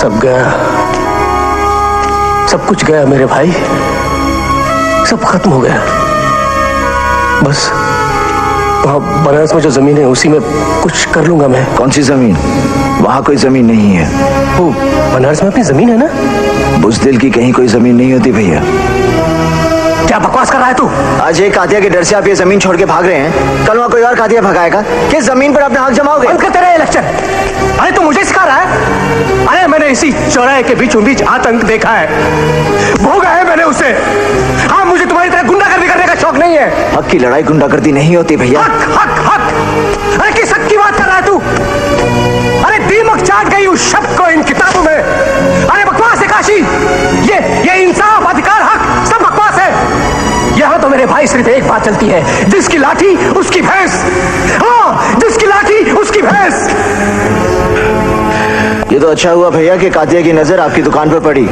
सब गया, सब कुछ गया मेरे भाई, सब खत्म हो गया। बस वहाँ बनारस में जो जमीन है उसी में कुछ कर लूंगा मैं। कौन सी जमीन? वहाँ कोई जमीन नहीं है। वो बनारस में अपनी जमीन है ना? बुज़दिल की कहीं कोई जमीन नहीं होती भैया। क्या बकवास कर रहा है तू? आज एक कातिया के डर से आप ये जमीन छोड़ के भाग रहे हैं, कल वहाँ कोई और कातिया भगाएगा। किस जमीन पर अपना हक जमाओगे? बंद कर तेरा ये लेक्चर। अरे तू मुझे सिखा रहा है? अरे मैंने इसी चौराहे के बीचों बीच आतंक देखा है, भोगा है मैंने उसे। हाँ, मुझे तुम्हारी तरह गुंडागर्दी करने का शौक नहीं है। हक की लड़ाई गुंडागर्दी नहीं होती भैया। हक हक हक, अरे किस हक की बात कर रहा है तू? अरे दीमक चाट गई उस शब्द को इन किताबों में। अरे बकवास है काशी, ये इंसाफ, अधिकार, हक सब बकवास है। यहाँ तो मेरे भाई सिर्फ एक बात चलती है, जिसकी लाठी उसकी भैंस। हाँ, जिसकी लाठी उसकी भैंस। ये तो अच्छा हुआ भैया कि कातिया की नजर आपकी दुकान पर पड़ी,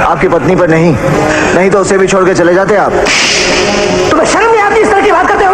आपकी पत्नी पर नहीं तो उसे भी छोड़ के चले जाते आप। तुम्हें शर्म नहीं आती इस तरह की बात करते